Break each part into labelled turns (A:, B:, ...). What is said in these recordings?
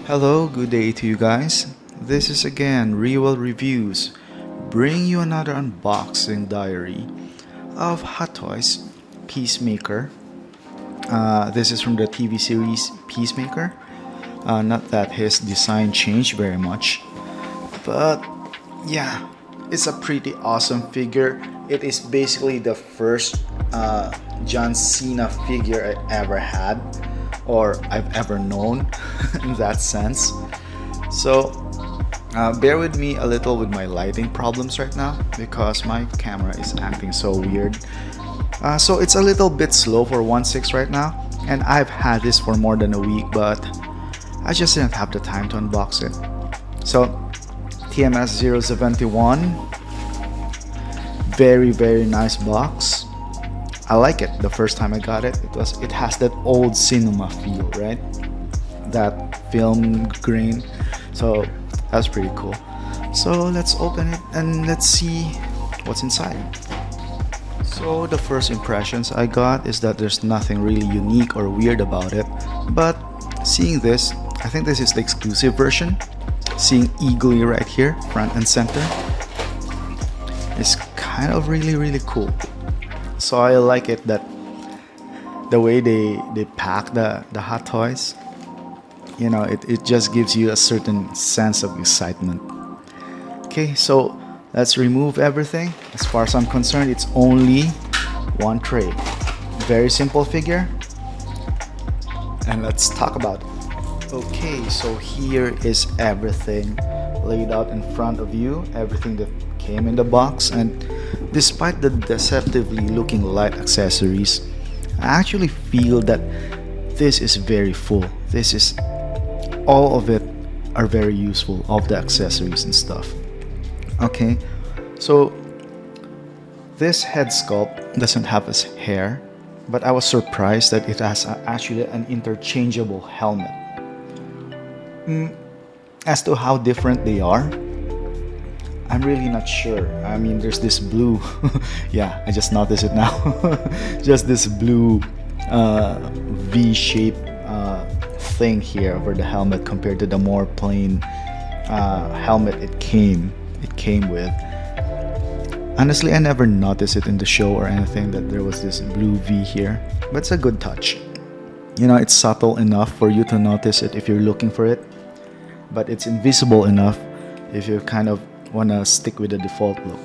A: Hello, good day to you guys. This is again Real Reviews, bringing you another unboxing diary of Hot Toys Peacemaker. This is from the TV series Peacemaker. Not that his design changed very much, but yeah, it's a pretty awesome figure. It is basically the first John Cena figure I ever had, or I've ever known in that sense. So, bear with me a little with my lighting problems right now because my camera is acting so weird. So, it's a little bit slow for 1.6 right now, and I've had this for more than a week, but I just didn't have the time to unbox it. So, TMS071, very nice box. I like it. The first time I got it, it has that old cinema feel, right? That film grain. So that's pretty cool. So let's open it and let's see what's inside. So the first impressions I got is that there's nothing really unique or weird about it. But seeing this, I think this is the exclusive version. Seeing Eagly right here, front and center, is kind of really cool. So I like it that the way they pack the Hot Toys, it just gives you a certain sense of excitement. Okay, so let's remove everything. As far as I'm concerned, it's only one tray. Very simple figure. And let's talk about it. Okay, so here is everything laid out in front of you, everything that came in the box, and despite the deceptively looking light accessories, I actually feel that this is very full. This is all of it are very useful, of the accessories and stuff. Okay, so this head sculpt doesn't have his hair, but I was surprised that it has actually an interchangeable helmet. As to how different they are, I'm really not sure. I mean, there's this blue, yeah, I just noticed it now. Just this blue V-shaped thing here over the helmet compared to the more plain helmet it came with. Honestly, I never noticed it in the show or anything that there was this blue V here, but it's a good touch. It's subtle enough for you to notice it if you're looking for it, but it's invisible enough if you kind of want to stick with the default look.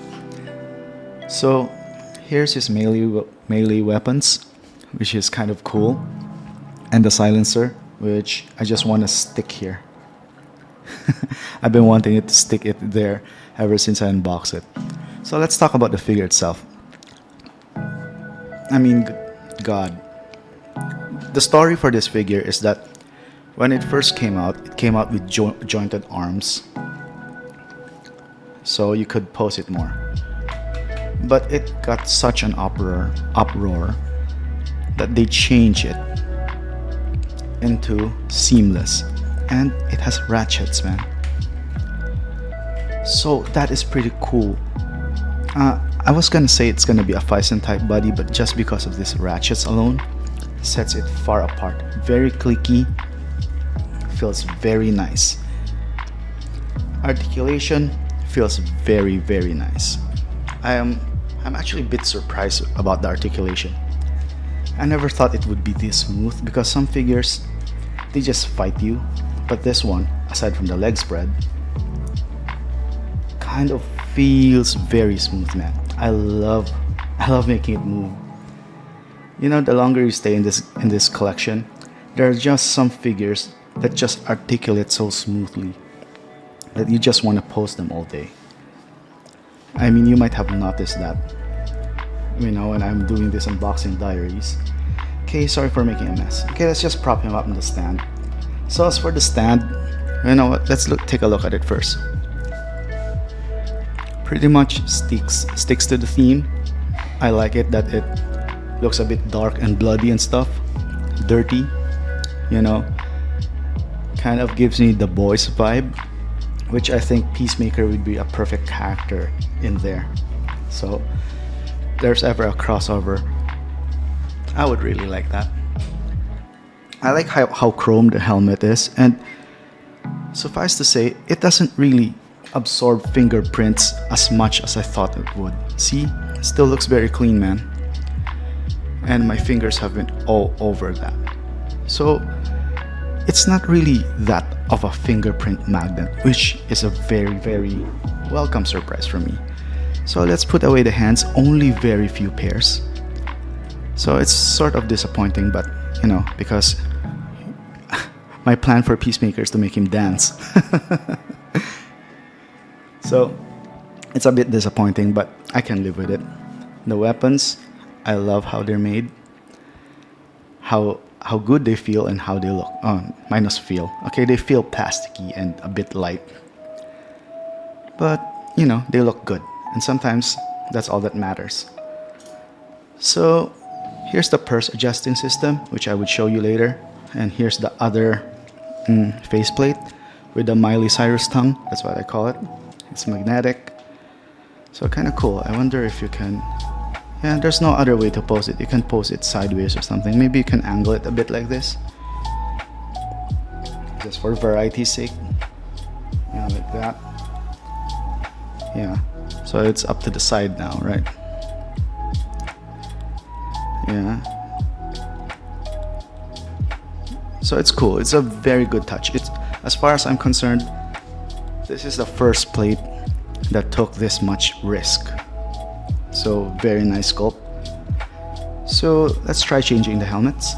A: So here's his melee weapons, which is kind of cool, and the silencer, which I just want to stick here. I've been wanting it to stick it there ever since I unboxed it. So let's talk about the figure itself. I mean, God. The story for this figure is that when it first came out, it came out with jointed arms, so you could pose it more. But it got such an uproar that they changed it into seamless, and it has ratchets, man. So that is pretty cool. I was gonna say it's gonna be a Phison type body, but just because of these ratchets alone sets it far apart. Very clicky, feels very nice. Articulation feels very nice. I'm actually a bit surprised about the articulation. I never thought it would be this smooth because some figures, they just fight you, but this one, aside from the leg spread, kind of feels very smooth, man. I love making it move. The longer you stay in this collection, there are just some figures that just articulate so smoothly that you just want to post them all day. I mean, you might have noticed that, when I'm doing this unboxing diaries. Okay, sorry for making a mess. Okay, let's just prop him up in the stand. So as for the stand, you know what? Let's take a look at it first. Pretty much sticks to the theme. I like it that it looks a bit dark and bloody and stuff, dirty. Kind of gives me the boys vibe, which I think Peacemaker would be a perfect character in there. So there's ever a crossover, I would really like that. I like how chrome the helmet is, and Suffice to say, it doesn't really absorb fingerprints as much as I thought it would. See, it still looks very clean, man. And my fingers have been all over that. So it's not really that of a fingerprint magnet, which is a very welcome surprise for me. So let's put away the hands, only very few pairs. So it's sort of disappointing, but you know, because my plan for Peacemaker is to make him dance. So it's a bit disappointing, but I can live with it. The weapons, I love how they're made, how good they feel, and how they look. Minus feel. Okay, they feel plasticky and a bit light, but you know, they look good, and sometimes that's all that matters. So here's the purse adjusting system, which I would show you later, and here's the other faceplate with the Miley Cyrus tongue. That's what I call it. It's magnetic, so kind of cool. I wonder if you can. Yeah, there's no other way to pose it. You can pose it sideways or something. Maybe you can angle it a bit like this, just for variety's sake. Yeah, like that. Yeah, so it's up to the side now, right? Yeah. So it's cool. It's a very good touch. It's, as far as I'm concerned, this is the first plate that took this much risk. So very nice sculpt. So let's try changing the helmets.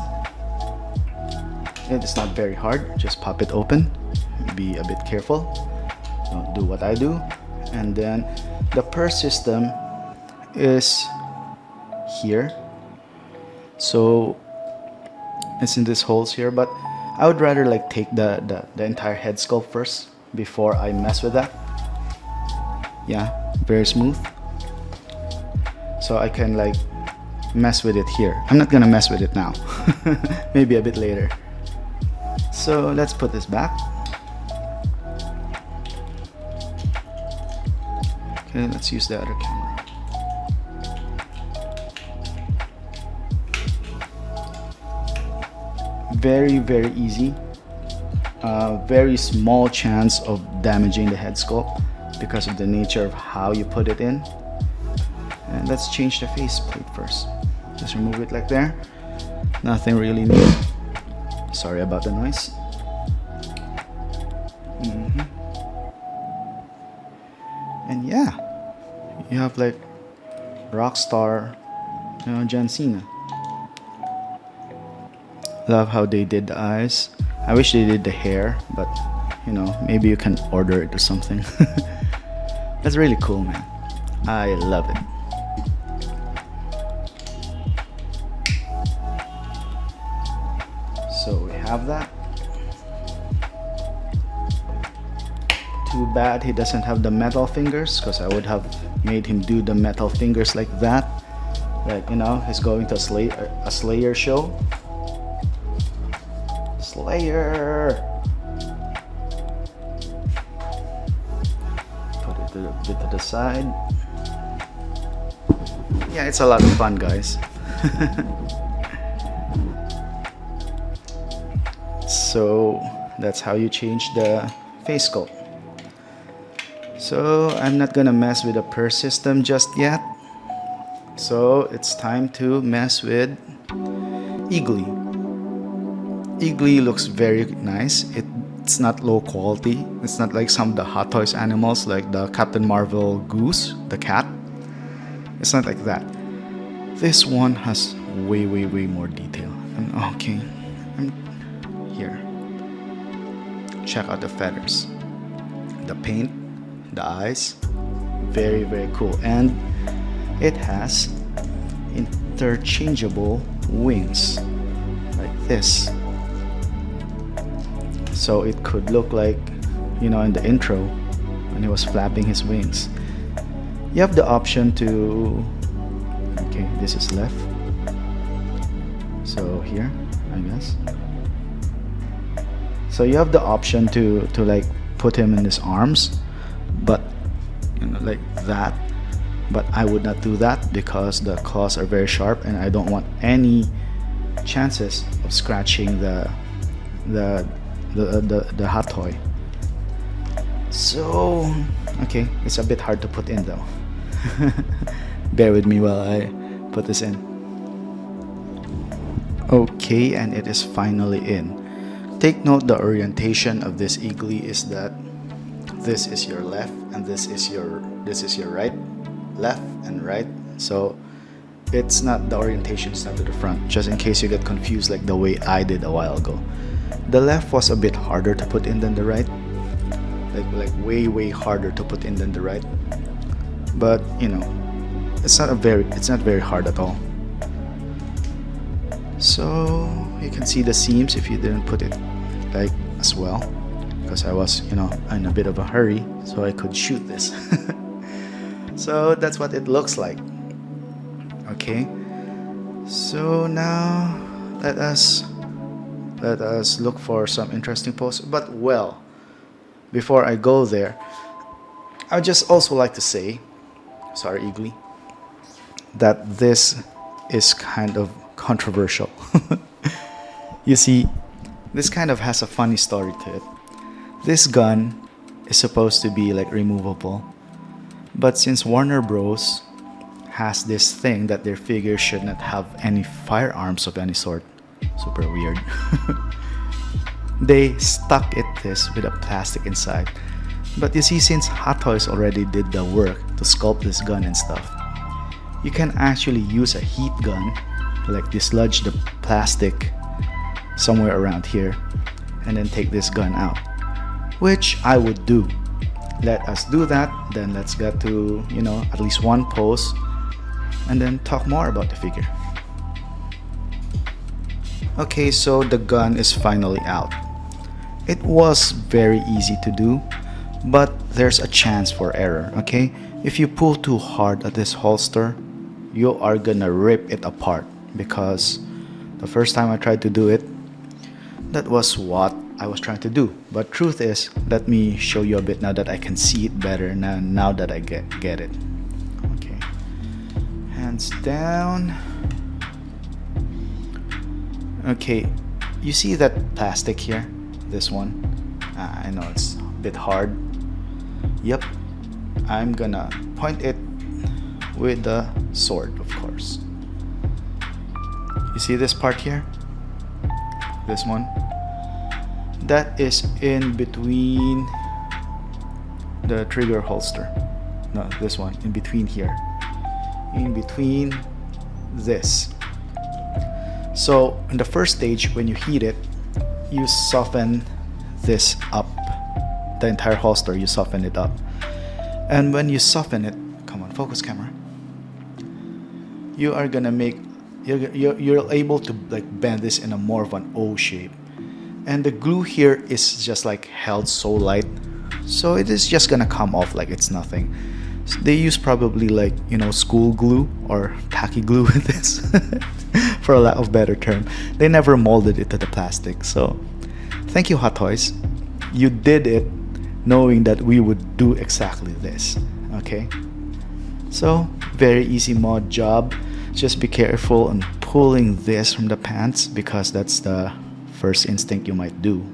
A: It's not very hard. Just pop it open. Be a bit careful. Don't do what I do. And then the purse system is here. So it's in these holes here, but I would rather like take the entire head sculpt first before I mess with that. Yeah, very smooth. So I can like mess with it here. I'm not gonna mess with it now. Maybe a bit later. So let's put this back. Okay, let's use the other camera. Very easy. Very small chance of damaging the head sculpt because of the nature of how you put it in. And let's change the faceplate first. Just remove it like there. Nothing really new. Sorry about the noise. And yeah, you have like rock star, you know, John Cena. Love how they did the eyes. I wish they did the hair, but you know, maybe you can order it or something. That's really cool, man. I love it. So we have that. Too bad he doesn't have the metal fingers, because I would have made him do the metal fingers like that. Like, you know, he's going to a Slayer show. Slayer! Put it a bit to the side. Yeah, it's a lot of fun, guys. So that's how you change the face sculpt. So I'm not gonna mess with the purse system just yet. So it's time to mess with Eagly. Eagly looks very nice. It's not low quality. It's not like some of the Hot Toys animals, like the Captain Marvel goose, the cat. It's not like that. This one has way more detail. Okay, here. Check out the feathers, the paint, the eyes. Very cool. And it has interchangeable wings like this. So it could look like, you know, in the intro when he was flapping his wings. You have the option to, okay, this is left. So here, I guess. So you have the option to like put him in his arms, but you know, like that. But I would not do that because the claws are very sharp and I don't want any chances of scratching the hot toy. So, okay, it's a bit hard to put in though. Bear with me while I put this in. Okay, and it is finally in. Take note the orientation of this eagly is that this is your left and this is your right, left and right. So it's not, the orientation is not to the front, just in case you get confused like the way I did a while ago. The left was a bit harder to put in than the right, like way harder to put in than the right, but you know, it's not very hard at all. So you can see the seams if you didn't put it like as well, because I was, you know, in a bit of a hurry so I could shoot this. So that's what it looks like. Okay, so now let us look for some interesting posts. But well, before I go there, I would just also like to say, sorry Eagly, that this is kind of controversial. You see, this kind of has a funny story to it. This gun is supposed to be like removable, but since Warner Bros has this thing that their figures should not have any firearms of any sort, super weird, they stuck this with a plastic inside. But you see, since Hot Toys already did the work to sculpt this gun and stuff, you can actually use a heat gun to like dislodge the plastic somewhere around here and then take this gun out, which I would do. Let us do that, then let's get to, you know, at least one pose and then talk more about the figure. Okay, so the gun is finally out. It was very easy to do, but there's a chance for error, okay? If you pull too hard at this holster, you are gonna rip it apart, because the first time I tried to do it, that was what I was trying to do. But truth is, let me show you a bit now that I can see it better now that I get it. Okay, hands down. Okay, you see that plastic here? This one? I know it's a bit hard. Yep, I'm gonna point it with the sword, of course. You see this part here? This one? That is in between the trigger holster. No, this one, in between here. In between this. So in the first stage, when you heat it, you soften this up. The entire holster, you soften it up. And when you soften it, come on, focus camera. You are gonna make, you're able to like bend this in a more of an O shape. And the glue here is just like held so light, so it is just gonna come off like it's nothing. So they use probably like, you know, school glue or tacky glue with this, for a lack of better term. They never molded it to the plastic. So thank you, Hot Toys. You did it knowing that we would do exactly this. Okay, so very easy mod job. Just be careful on pulling this from the pants, because that's the first instinct you might do.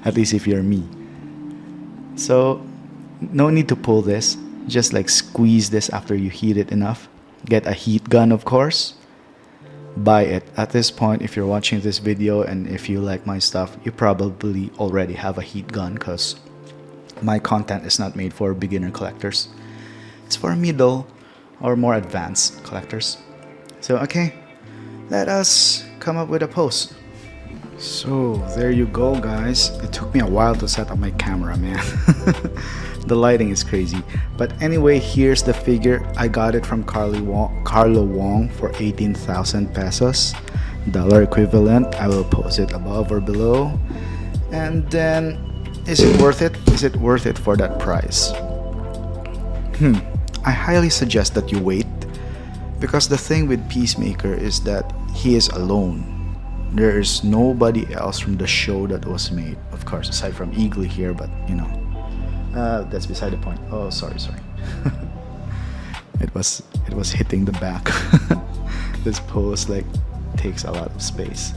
A: At least if you're me. So no need to pull this, just like squeeze this after you heat it enough. Get a heat gun, of course. Buy it. At this point, if you're watching this video and if you like my stuff, you probably already have a heat gun, because my content is not made for beginner collectors. It's for middle or more advanced collectors. So okay, let us come up with a pose. So there you go, guys. It took me a while to set up my camera, man. The lighting is crazy. But anyway, here's the figure. I got it from Carlo Wong for 18,000 pesos. Dollar equivalent. I will post it above or below. And then, is it worth it? Is it worth it for that price? I highly suggest that you wait, because the thing with Peacemaker is that he is alone. There is nobody else from the show that was made, of course, aside from Eagly here, but you know, that's beside the point. Oh, sorry. it was hitting the back. This pose like takes a lot of space.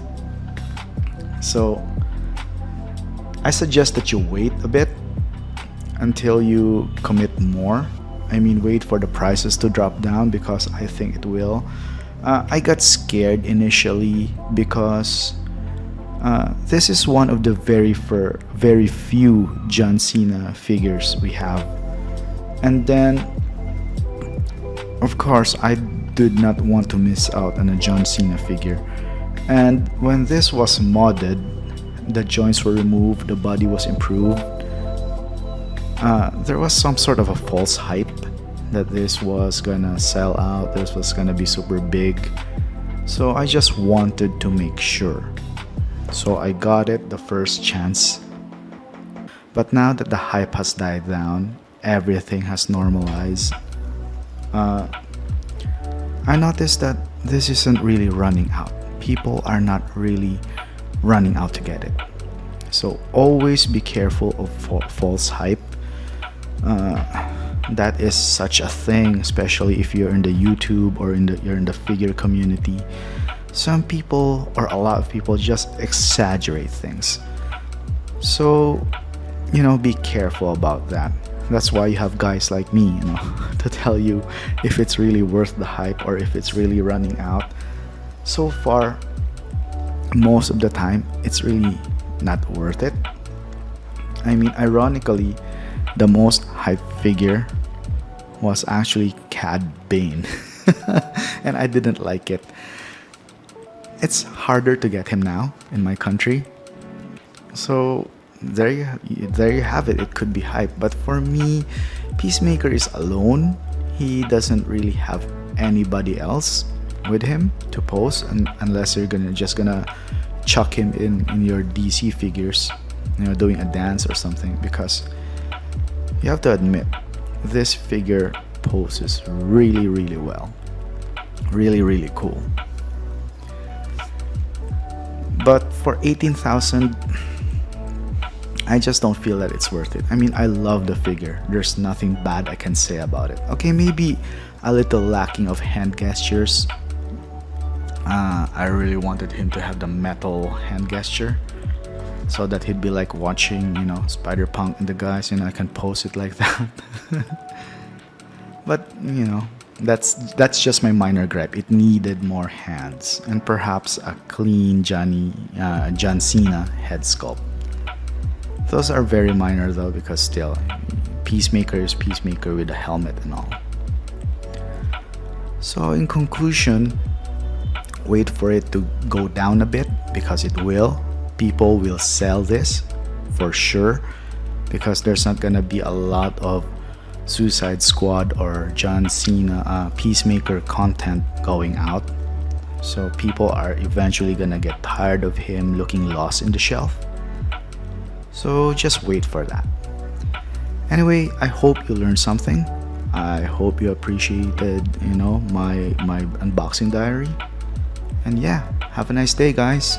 A: So I suggest that you wait a bit, until you commit more. I mean, wait for the prices to drop down because I think it will. I got scared initially because this is one of the very few John Cena figures we have. And then, of course, I did not want to miss out on a John Cena figure. And when this was modded, the joints were removed, the body was improved. There was some sort of a false hype that this was gonna sell out, this was gonna be super big. So I just wanted to make sure. So I got it the first chance. But now that the hype has died down, everything has normalized, I noticed that this isn't really running out. People are not really running out to get it. So always be careful of false hype. That is such a thing, especially if you're in the YouTube or you're in the figure community. Some people, or a lot of people, just exaggerate things. So, be careful about that. That's why you have guys like me, to tell you if it's really worth the hype or if it's really running out. So far, most of the time, it's really not worth it. I mean, ironically, the most hyped figure was actually Cad Bane. And I didn't like it. It's harder to get him now in my country. So there you have it. It could be hype, but for me, Peacemaker is alone. He doesn't really have anybody else with him to pose, unless you're just gonna chuck him in your DC figures, doing a dance or something. Because you have to admit, this figure poses really, really well, really, really cool. But for 18,000, I just don't feel that it's worth it. I mean, I love the figure. There's nothing bad I can say about it. Okay, maybe a little lacking of hand gestures. I really wanted him to have the metal hand gesture, so that he'd be like watching, Spider-Punk and the guys, I can pose it like that. But, that's just my minor gripe. It needed more hands and perhaps a clean John Cena head sculpt. Those are very minor though, because still, Peacemaker is Peacemaker with a helmet and all. So in conclusion, wait for it to go down a bit, because it will. People will sell this for sure, because there's not gonna be a lot of Suicide Squad or John Cena Peacemaker content going out. So people are eventually gonna get tired of him looking lost in the shelf. So just wait for that. Anyway, I hope you learned something. I hope you appreciated, my unboxing diary. And yeah, have a nice day, guys.